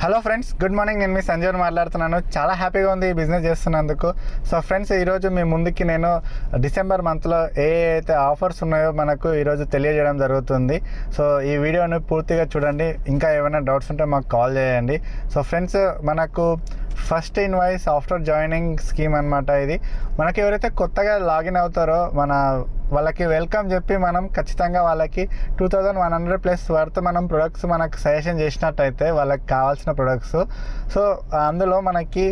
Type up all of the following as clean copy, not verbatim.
Hello friends, good morning. నేను మీ సంజయ్ మాట్లాడుతున్నాను. చాలా హ్యాపీగా ఉంది ఈ బిజినెస్ చేస్తున్నందుకు. సో ఫ్రెండ్స్, ఈరోజు మీ ముందుకి నేను డిసెంబర్ మంత్లో ఏ అయితే ఆఫర్స్ ఉన్నాయో మనకు ఈరోజు తెలియజేయడం జరుగుతుంది. సో ఈ వీడియోని పూర్తిగా చూడండి. ఇంకా ఏమైనా డౌట్స్ ఉంటే మాకు కాల్ చేయండి. సో ఫ్రెండ్స్, మనకు first invoice after joining scheme అనమాట. ఇది మనకి ఎవరైతే కొత్తగా లాగిన్ అవుతారో వాళ్ళకి వెల్కమ్ చెప్పి మనం ఖచ్చితంగా వాళ్ళకి 2100+ వర్త్ మనం ప్రొడక్ట్స్ మనకు సజెషన్ చేసినట్టయితే వాళ్ళకి కావాల్సిన ప్రొడక్ట్స్. సో అందులో మనకి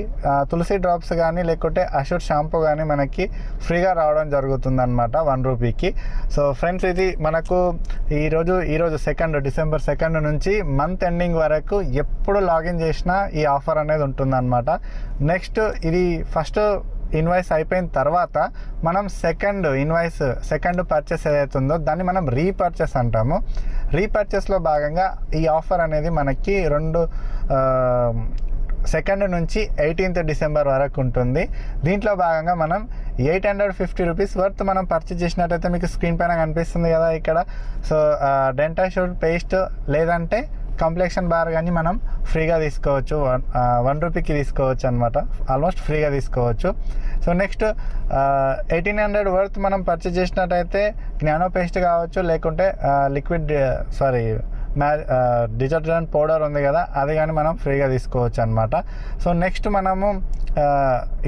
తులసి డ్రాప్స్ కానీ లేకుంటే అష్యూర్ షాంపూ కానీ మనకి ఫ్రీగా రావడం జరుగుతుంది అనమాట 1 రూపీకి. సో ఫ్రెండ్స్, ఇది మనకు ఈరోజు డిసెంబర్ 2 నుంచి మంత్ ఎండింగ్ వరకు ఎప్పుడు లాగిన్ చేసినా ఈ ఆఫర్ అనేది ఉంటుందన్నమాట. నెక్స్ట్, ఇది ఫస్ట్ ఇన్వాయిస్ అయిపోయిన తర్వాత మనం సెకండ్ పర్చేస్ ఏదైతుందో దాన్ని మనం రీపర్చేస్ అంటాము. రీపర్చేస్లో భాగంగా ఈ ఆఫర్ అనేది మనకి 2 నుంచి 18th డిసెంబర్ వరకు ఉంటుంది. దీంట్లో భాగంగా మనం 850 రూపీస్ వర్త్ మనం పర్చేస్ చేసినట్టయితే మీకు స్క్రీన్ పైన కనిపిస్తుంది కదా ఇక్కడ. సో డెంటాషూర్ పేస్ట్ లేదంటే కాంప్లెక్షన్ బార్ కానీ మనం ఫ్రీగా తీసుకోవచ్చు. 1 రూపీకి తీసుకోవచ్చు అనమాట. ఆల్మోస్ట్ ఫ్రీగా తీసుకోవచ్చు. సో నెక్స్ట్ 1800 వర్త్ మనం పర్చేస్ చేసినట్టయితే జ్ఞానో పేస్ట్ కావచ్చు, లేకుంటే డిటర్జెంట్ పౌడర్ ఉంది కదా, అది కానీ మనం ఫ్రీగా తీసుకోవచ్చు అనమాట. సో నెక్స్ట్ మనము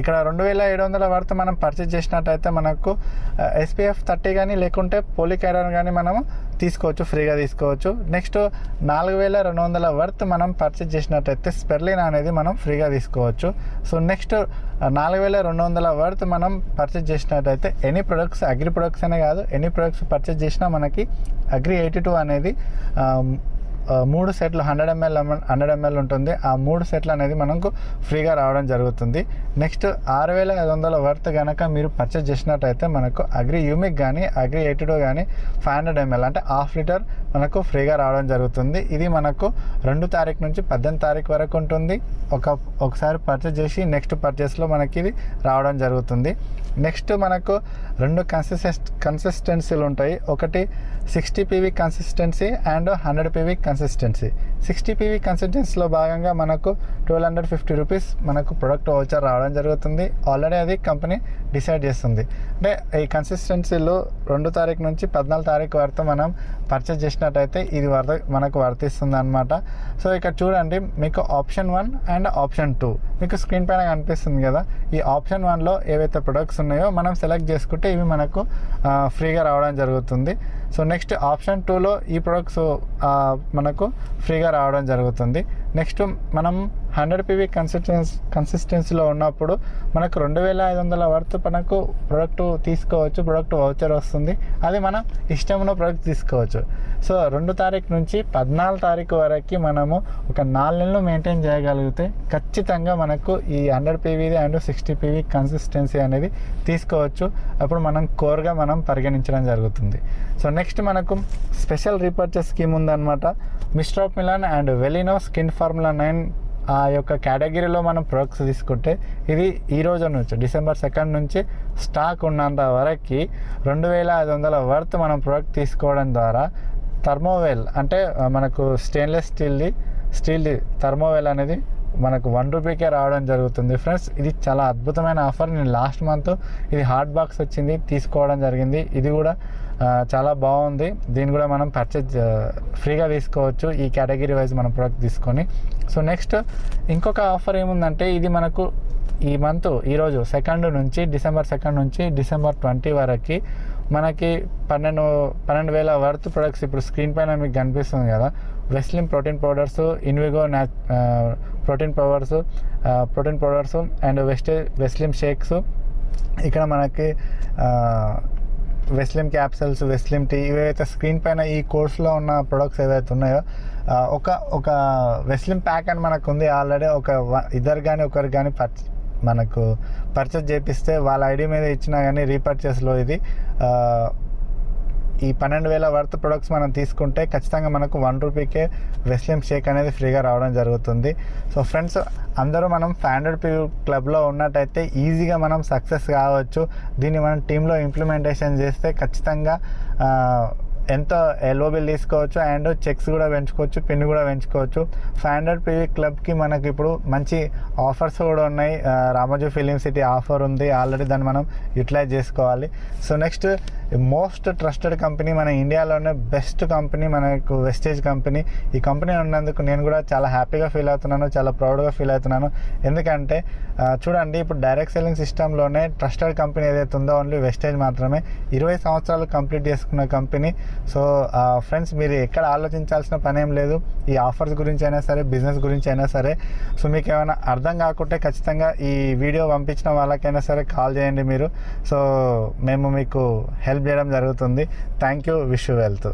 ఇక్కడ 2700 వర్త్ మనం పర్చేస్ చేసినట్టయితే మనకు SPF 30 కానీ లేకుంటే పోలిక్ ఐరన్ కానీ మనము ఫ్రీగా తీసుకోవచ్చు. నెక్స్ట్ 4200 వర్త్ మనం పర్చేస్ చేసినట్టయితే స్పెర్లిన్ అనేది మనం ఫ్రీగా తీసుకోవచ్చు. సో నెక్స్ట్ 4200 వర్త్ మనం పర్చేస్ చేసినట్టయితే ఎనీ ప్రొడక్ట్స్, అగ్రి ప్రొడక్ట్స్ అనే కాదు, ఎనీ ప్రొడక్ట్స్ పర్చేస్ చేసినా మనకి అగ్రి 82 అనేది 3 సెట్లు 100 ml ఉంటుంది. ఆ 3 సెట్లు అనేది మనకు ఫ్రీగా రావడం జరుగుతుంది. నెక్స్ట్ 6500 వర్త్ కనుక మీరు పర్చేస్ చేసినట్టయితే మనకు అగ్రి యూమిక్ కానీ అగ్రి 82 కానీ 500 ml అంటే 1/2 లీటర్ మనకు ఫ్రీగా రావడం జరుగుతుంది. ఇది మనకు 2 తారీఖు నుంచి 18 తారీఖు వరకు ఉంటుంది. ఒకసారి పర్చేస్ చేసి నెక్స్ట్ పర్చేస్లో మనకి ఇది రావడం జరుగుతుంది. నెక్స్ట్ మనకు 2 కన్సిస్టెన్సీలు ఉంటాయి. ఒకటి 60 PV consistency and 100 PV consistency. 60 PV కన్సిస్టెన్సీలో భాగంగా మనకు 1250 రూపీస్ మనకు ప్రొడక్ట్ వౌచర్ రావడం జరుగుతుంది. ఆల్రెడీ అది కంపెనీ డిసైడ్ చేస్తుంది. అంటే ఈ కన్సిస్టెన్సీలో 2 తారీఖు నుంచి 14 తారీఖు వరకు మనం పర్చేస్ చేసినట్టయితే ఇది మనకు వర్తిస్తుంది అనమాట. సో ఇక్కడ చూడండి, మీకు ఆప్షన్ 1 అండ్ ఆప్షన్ 2 మీకు స్క్రీన్ పైన కనిపిస్తుంది కదా. ఈ ఆప్షన్ 1లో ఏవైతే ప్రొడక్ట్స్ ఉన్నాయో మనం సెలెక్ట్ చేసుకుంటే ఇవి మనకు ఫ్రీగా రావడం జరుగుతుంది. సో నెక్స్ట్ ఆప్షన్ 2లో ఈ ప్రొడక్ట్స్ మనకు ఫ్రీగా రావడం జరుగుతుంది. నెక్స్ట్ మనం 100 PV కన్సిస్టెన్సీలో ఉన్నప్పుడు మనకు 2500 వర్త్ మనకు ప్రొడక్ట్ తీసుకోవచ్చు. ప్రొడక్ట్ వౌచర్ వస్తుంది. అది మనం ఇష్టమైన ప్రొడక్ట్ తీసుకోవచ్చు. సో 2 తారీఖు నుంచి 14 తారీఖు వరకు మనము ఒక 4 నెలలు మెయింటైన్ చేయగలిగితే ఖచ్చితంగా మనకు ఈ 100 PV అండ్ 60 PV కన్సిస్టెన్సీ అనేది తీసుకోవచ్చు. అప్పుడు మనం కోర్గా మనం పరిగణించడం జరుగుతుంది. సో నెక్స్ట్ మనకు స్పెషల్ రీపర్చేస్ స్కీమ్ ఉందన్నమాట. మిస్టర్ ఆఫ్ మిలాన్ అండ్ వెలినో స్కిన్ ఫార్ములా 9 ఆ యొక్క కేటగిరీలో మనం ప్రొడక్ట్స్ తీసుకుంటే ఇది ఈ రోజు నుంచి డిసెంబర్ 2 నుంచి స్టాక్ ఉన్నంత వరకు 2500 వర్త్ మనం ప్రొడక్ట్ తీసుకోవడం ద్వారా థర్మోవెల్ అంటే మనకు స్టెయిన్లెస్ స్టీల్ది థర్మోవెల్ అనేది మనకు 1 రూపీకే రావడం జరుగుతుంది. ఫ్రెండ్స్, ఇది చాలా అద్భుతమైన ఆఫర్. నేను లాస్ట్ మంత్ ఇది హాట్ బాక్స్ వచ్చింది, తీసుకోవడం జరిగింది. ఇది కూడా చాలా బాగుంది. దీన్ని కూడా మనం ఫ్రీగా తీసుకోవచ్చు ఈ కేటగిరీ వైజ్ మనం ప్రొడక్ట్ తీసుకొని. సో నెక్స్ట్ ఇంకొక ఆఫర్ ఏముందంటే, ఇది మనకు ఈ మంత్ ఈరోజు డిసెంబర్ 2 నుంచి డిసెంబర్ 20 వరకు మనకి 12,000 వర్త్ ప్రొడక్ట్స్ ఇప్పుడు స్క్రీన్ పైన మీకు కనిపిస్తుంది కదా. Veslim protein powders, Invigo protein powders and Veslim shakes, ఇక్కడ మనకి వెస్లిమ్ క్యాప్సల్స్, వెస్లిమ్ టీ, ఇవైతే స్క్రీన్ పైన ఈ కోర్స్లో ఉన్న ప్రొడక్ట్స్ ఏవైతే ఉన్నాయో ఒక వెస్లిమ్ ప్యాక్ అని మనకు ఉంది ఆల్రెడీ. ఒకరు కానీ మనకు పర్చేస్ చేపిస్తే వాళ్ళ ఐడి మీద ఇచ్చినా కానీ రీపర్చేస్లో ఇది ఈ 12,000 వర్త్ ప్రొడక్ట్స్ మనం తీసుకుంటే ఖచ్చితంగా మనకు 1 రూపీకే వెస్లిమ్ షేక్ అనేది ఫ్రీగా రావడం జరుగుతుంది. సో ఫ్రెండ్స్, అందరూ మనం 500 PV క్లబ్లో ఉన్నట్టయితే ఈజీగా మనం సక్సెస్ కావచ్చు. దీన్ని మనం టీంలో ఇంప్లిమెంటేషన్ చేస్తే ఖచ్చితంగా ఎంతో ఎల్ఓ బిల్ తీసుకోవచ్చు అండ్ చెక్స్ కూడా పెంచుకోవచ్చు, పిన్ కూడా పెంచుకోవచ్చు. 500 PV క్లబ్కి మనకి ఇప్పుడు మంచి ఆఫర్స్ కూడా ఉన్నాయి. రామోజీ ఫిలిం సిటీ ఆఫర్ ఉంది ఆల్రెడీ, దాన్ని మనం యూటిలైజ్ చేసుకోవాలి. So next most trusted company మన ఇండియాలోనే బెస్ట్ కంపెనీ మనకు వెస్టేజ్ కంపెనీ. ఈ కంపెనీ ఉన్నందుకు నేను కూడా చాలా హ్యాపీగా ఫీల్ అవుతున్నాను, చాలా ప్రౌడ్గా ఫీల్ అవుతున్నాను. ఎందుకంటే చూడండి, ఇప్పుడు డైరెక్ట్ సెల్లింగ్ సిస్టంలోనే ట్రస్టెడ్ కంపెనీ ఏదైతే ఉందో ఓన్లీ వెస్టేజ్ మాత్రమే. 20 సంవత్సరాలు కంప్లీట్ చేసుకున్న కంపెనీ. సో ఫ్రెండ్స్, మీరు ఎక్కడ ఆలోచించాల్సిన పని ఏం లేదు, ఈ ఆఫర్స్ గురించి అయినా సరే, బిజినెస్ గురించి అయినా సరే. సో మీకు ఏమైనా అర్థం కాకుంటే ఖచ్చితంగా ఈ వీడియో పంపించిన వాళ్ళకైనా సరే కాల్ చేయండి మీరు. సో మేము మీకు హెల్ప్ చేయడం జరుగుతుంది. Thank you. Wish you wealth.